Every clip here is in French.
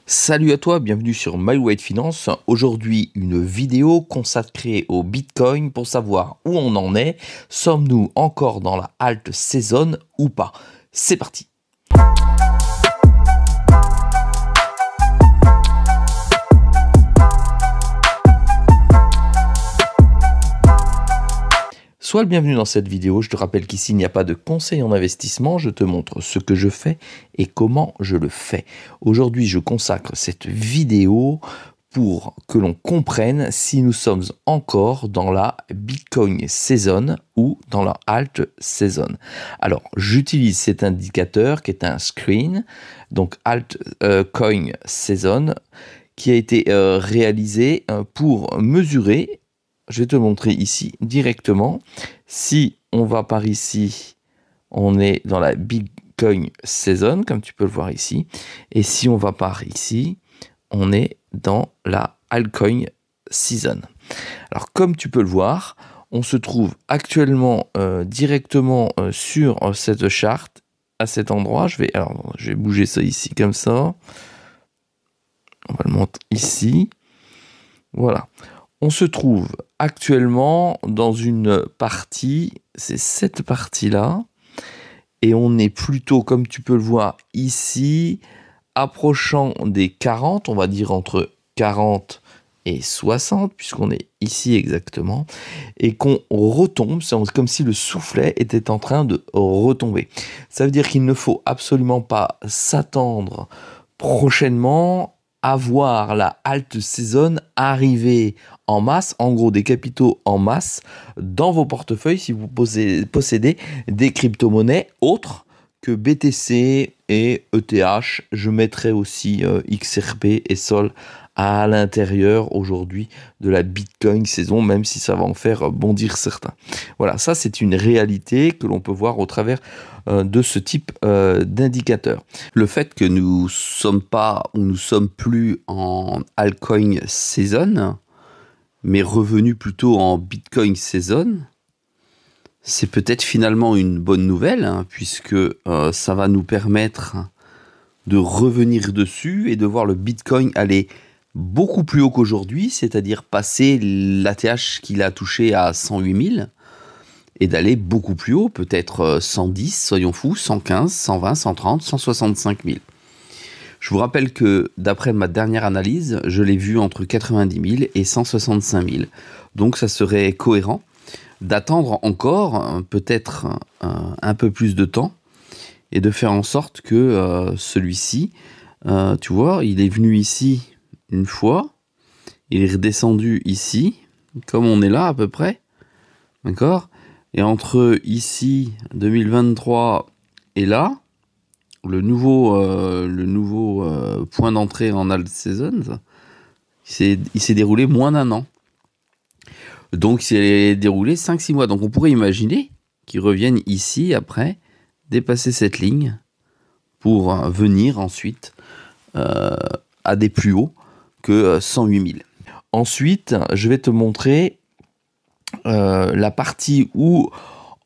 Salut à toi, bienvenue sur My Way Finance. Aujourd'hui, une vidéo consacrée au Bitcoin pour savoir où on en est. Sommes-nous encore dans la halte saison ou pas? C'est parti. Sois le bienvenu dans cette vidéo. Je te rappelle qu'ici, il n'y a pas de conseil en investissement. Je te montre ce que je fais et comment je le fais. Aujourd'hui, je consacre cette vidéo pour que l'on comprenne si nous sommes encore dans la Bitcoin Season ou dans la Alt Season. Alors, j'utilise cet indicateur qui est un screen, donc Alt Coin Season, qui a été réalisé pour mesurer. Je vais te montrer ici directement. Si on va par ici, on est dans la Bitcoin Season, comme tu peux le voir ici. Et si on va par ici, on est dans la Altcoin Season. Alors, comme tu peux le voir, on se trouve actuellement directement sur cette charte, à cet endroit. Je vais bouger ça ici comme ça. On va le montrer ici. Voilà. On se trouve actuellement dans une partie, c'est cette partie-là, et on est plutôt, comme tu peux le voir ici, approchant des 40, on va dire entre 40 et 60, puisqu'on est ici exactement, et qu'on retombe, c'est comme si le soufflet était en train de retomber. Ça veut dire qu'il ne faut absolument pas s'attendre prochainement à voir la halte saison arriver en masse, en gros des capitaux en masse, dans vos portefeuilles si vous possédez des crypto-monnaies autres que BTC et ETH. Je mettrai aussi XRP et Sol à l'intérieur aujourd'hui de la Bitcoin saison, même si ça va en faire bondir certains. Voilà, ça c'est une réalité que l'on peut voir au travers de ce type d'indicateur. Le fait que nous sommes pas ou nous sommes plus en altcoin season, mais revenus plutôt en Bitcoin season, c'est peut-être finalement une bonne nouvelle, hein, puisque ça va nous permettre de revenir dessus et de voir le Bitcoin aller beaucoup plus haut qu'aujourd'hui, c'est-à-dire passer l'ATH qu'il a touché à 108 000 et d'aller beaucoup plus haut, peut-être 110, soyons fous, 115, 120, 130, 165 000. Je vous rappelle que d'après ma dernière analyse, je l'ai vu entre 90 000 et 165 000. Donc ça serait cohérent d'attendre encore peut-être un peu plus de temps et de faire en sorte que celui-ci, tu vois, il est venu ici une fois, il est redescendu ici, comme on est là à peu près, d'accord? Et entre ici, 2023 et là, le nouveau point d'entrée en alt season, il s'est déroulé moins d'un an. Donc, il s'est déroulé 5-6 mois. Donc, on pourrait imaginer qu'il revienne ici après, dépasser cette ligne pour venir ensuite à des plus hauts que 108 000. Ensuite, je vais te montrer la partie où,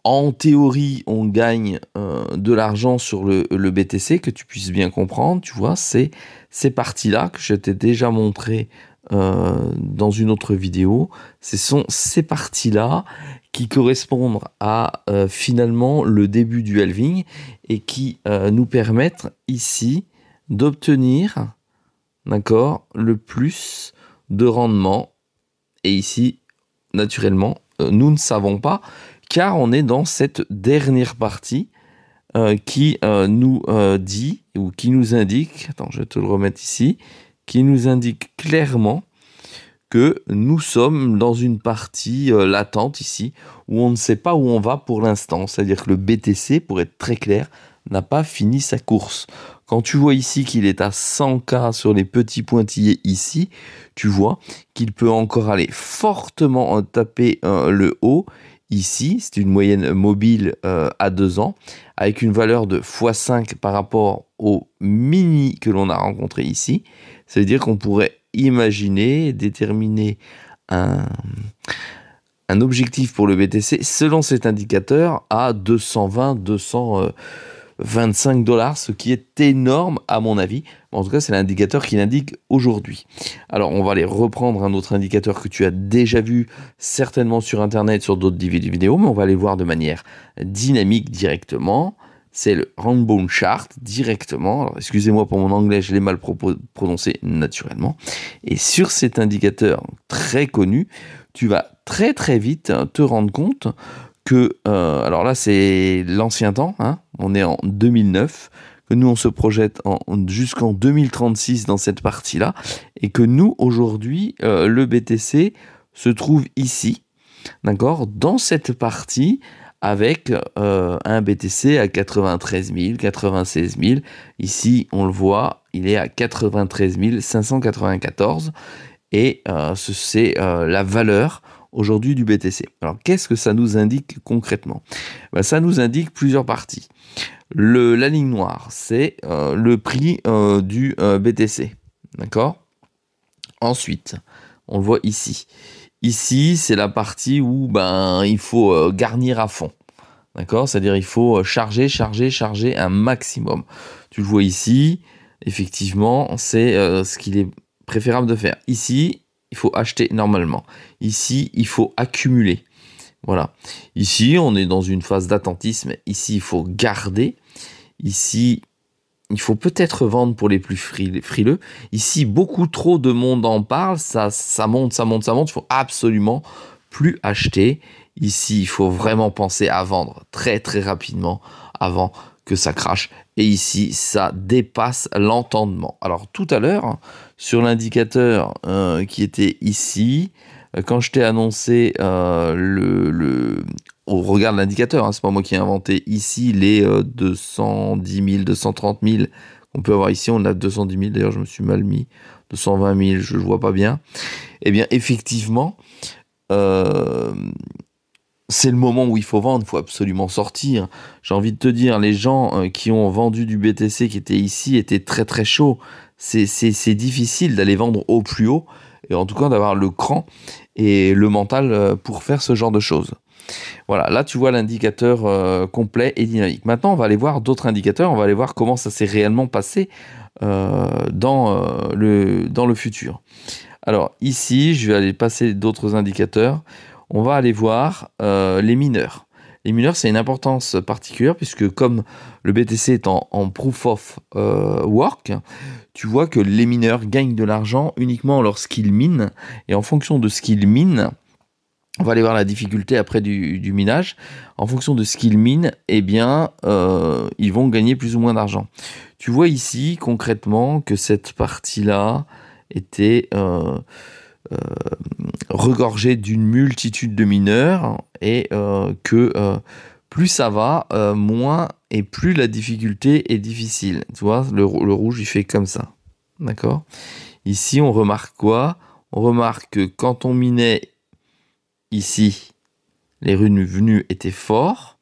en théorie, on gagne de l'argent sur le BTC, que tu puisses bien comprendre, tu vois, c'est ces parties-là que je t'ai déjà montré dans une autre vidéo. Ce sont ces parties-là qui correspondent à finalement le début du halving et qui nous permettent ici d'obtenir, d'accord, le plus de rendement. Et ici, naturellement, nous ne savons pas, car on est dans cette dernière partie qui nous dit, ou qui nous indique, attends, je vais te le remettre ici, qui nous indique clairement que nous sommes dans une partie latente ici, où on ne sait pas où on va pour l'instant. C'est-à-dire que le BTC, pour être très clair, n'a pas fini sa course. Quand tu vois ici qu'il est à 100K sur les petits pointillés ici, tu vois qu'il peut encore aller fortement taper le haut. Ici, c'est une moyenne mobile à 2 ans, avec une valeur de x5 par rapport au mini que l'on a rencontré ici. Ça veut dire qu'on pourrait imaginer, déterminer un objectif pour le BTC selon cet indicateur à 220, 200 $25, ce qui est énorme à mon avis. En tout cas, c'est l'indicateur qui l'indique aujourd'hui. Alors, on va aller reprendre un autre indicateur que tu as déjà vu certainement sur Internet, sur d'autres vidéos, mais on va aller voir de manière dynamique directement. C'est le Rainbow Chart directement. Excusez-moi pour mon anglais, je l'ai mal prononcé naturellement. Et sur cet indicateur très connu, tu vas très très vite te rendre compte que, alors là c'est l'ancien temps, hein, on est en 2009, que nous on se projette jusqu'en 2036 dans cette partie-là, et que nous aujourd'hui, le BTC se trouve ici, d'accord, dans cette partie, avec un BTC à 93 000, 96 000. Ici, on le voit, il est à 93 594. Et c'est la valeur aujourd'hui du BTC. Alors, qu'est-ce que ça nous indique concrètement? Ben, ça nous indique plusieurs parties. La ligne noire, c'est le prix du BTC. D'accord? Ensuite, on le voit ici. Ici, c'est la partie où il faut garnir à fond. D'accord? C'est-à-dire il faut charger un maximum. Tu le vois ici, effectivement, c'est ce qu'il est préférable de faire. Ici, il faut acheter normalement. Ici, il faut accumuler. Voilà. Ici, on est dans une phase d'attentisme. Ici, il faut garder. Ici, il faut peut-être vendre pour les plus frileux. Ici, beaucoup trop de monde en parle. Ça monte. Il faut absolument plus acheter. Ici, il faut vraiment penser à vendre très très rapidement avant que ça crache. Et ici, ça dépasse l'entendement. Alors tout à l'heure, sur l'indicateur qui était ici, quand je t'ai annoncé on regarde l'indicateur, hein, c'est pas moi qui ai inventé ici les 210 000, 230 000 qu'on peut avoir ici. On a 210 000, d'ailleurs je me suis mal mis, 220 000, je ne vois pas bien. Eh bien effectivement, c'est le moment où il faut vendre, il faut absolument sortir. J'ai envie de te dire, les gens qui ont vendu du BTC qui étaient ici étaient très très chauds. C'est difficile d'aller vendre au plus haut, et en tout cas d'avoir le cran et le mental pour faire ce genre de choses. Voilà, là tu vois l'indicateur complet et dynamique. Maintenant on va aller voir d'autres indicateurs, on va aller voir comment ça s'est réellement passé dans le futur. Alors ici, je vais aller passer d'autres indicateurs. On va aller voir les mineurs. Les mineurs, c'est une importance particulière puisque comme le BTC est en proof of work, tu vois que les mineurs gagnent de l'argent uniquement lorsqu'ils minent. Et en fonction de ce qu'ils minent, on va aller voir la difficulté après du minage. En fonction de ce qu'ils minent, eh bien, ils vont gagner plus ou moins d'argent. Tu vois ici concrètement que cette partie-là était regorgée d'une multitude de mineurs et que plus ça va, moins et plus la difficulté est difficile. Tu vois, le rouge, il fait comme ça. D'accord? Ici, on remarque quoi? On remarque que quand on minait ici, les revenus étaient forts.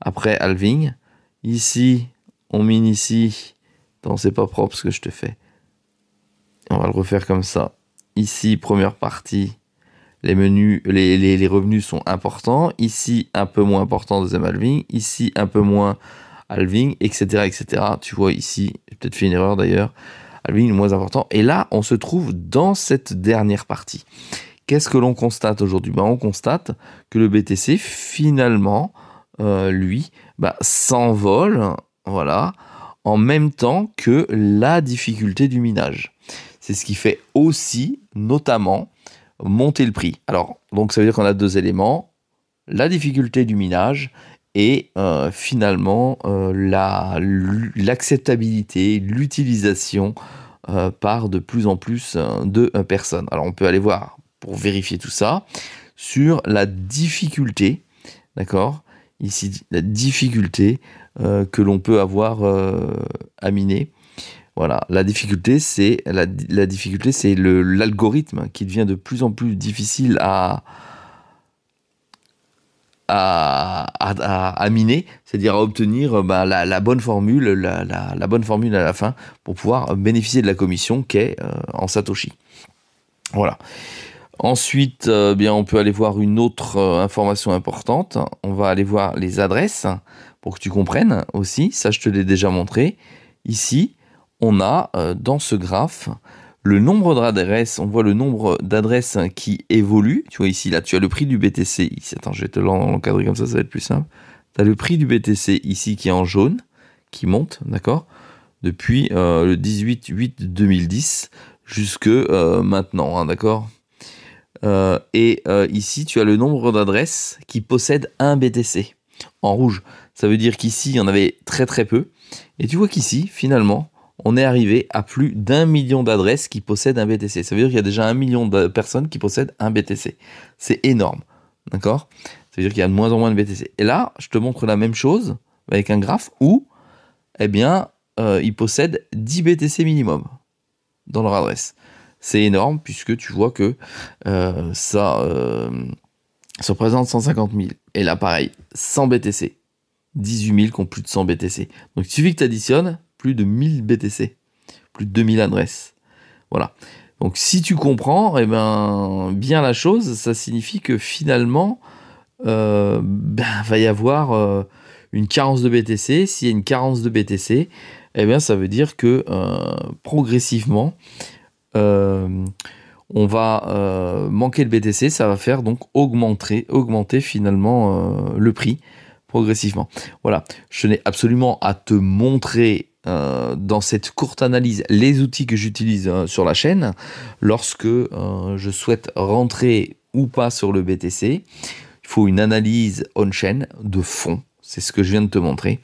Après halving. Ici, on mine ici. Non, c'est pas propre ce que je te fais. On va le refaire comme ça. Ici, première partie, les revenus sont importants. Ici, un peu moins important, deuxième halving. Ici, un peu moins halving, etc., etc. Tu vois ici, j'ai peut-être fait une erreur d'ailleurs. Halving, moins important. Et là, on se trouve dans cette dernière partie. Qu'est-ce que l'on constate aujourd'hui? On constate que le BTC, finalement, lui, s'envole, voilà, en même temps que la difficulté du minage. C'est ce qui fait aussi, notamment, monter le prix. Alors, donc ça veut dire qu'on a deux éléments, la difficulté du minage et finalement l'acceptabilité, l'utilisation par de plus en plus de personnes. Alors, on peut aller voir, pour vérifier tout ça, sur la difficulté, d'accord? Ici, la difficulté que l'on peut avoir à miner. Voilà, la difficulté, c'est l'algorithme qui devient de plus en plus difficile à miner, c'est-à-dire à obtenir la bonne formule, la bonne formule à la fin pour pouvoir bénéficier de la commission qu'est en Satoshi. Voilà. Ensuite, on peut aller voir une autre information importante. On va aller voir les adresses pour que tu comprennes aussi, ça je te l'ai déjà montré. Ici, on a dans ce graphe le nombre d'adresses, on voit le nombre d'adresses qui évolue. Tu vois ici, là, tu as le prix du BTC. Ici, attends, je vais te l'encadrer comme ça va être plus simple. Tu as le prix du BTC ici qui est en jaune, qui monte, d'accord, depuis le 18/8/2010 jusque maintenant, hein, d'accord. Ici, tu as le nombre d'adresses qui possèdent un BTC en rouge. Ça veut dire qu'ici, il y en avait très très peu. Et tu vois qu'ici, finalement, on est arrivé à plus d'1 million d'adresses qui possèdent un BTC. Ça veut dire qu'il y a déjà 1 million de personnes qui possèdent un BTC. C'est énorme, d'accord? Ça veut dire qu'il y a de moins en moins de BTC. Et là, je te montre la même chose avec un graphe où, eh bien, ils possèdent 10 BTC minimum dans leur adresse. C'est énorme puisque tu vois que ça représente 150 000. Et là, pareil, 100 BTC. 18 000 qui ont plus de 100 BTC. Donc, il suffit que tu additionnes plus de 1000 BTC. Plus de 2000 adresses. Voilà. Donc, si tu comprends bien la chose, ça signifie que finalement, va y avoir une carence de BTC. S'il y a une carence de BTC, ça veut dire que progressivement, on va manquer de BTC, ça va faire donc augmenter finalement le prix progressivement. Voilà, je tenais absolument à te montrer dans cette courte analyse les outils que j'utilise sur la chaîne lorsque je souhaite rentrer ou pas sur le BTC. Il faut une analyse on-chain de fond, c'est ce que je viens de te montrer.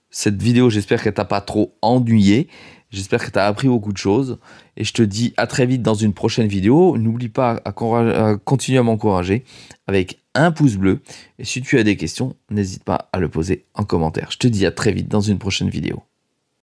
Cette vidéo, j'espère qu'elle t'a pas trop ennuyé. J'espère que tu as appris beaucoup de choses et je te dis à très vite dans une prochaine vidéo. N'oublie pas à continuer à m'encourager avec un pouce bleu et si tu as des questions, n'hésite pas à le poser en commentaire. Je te dis à très vite dans une prochaine vidéo.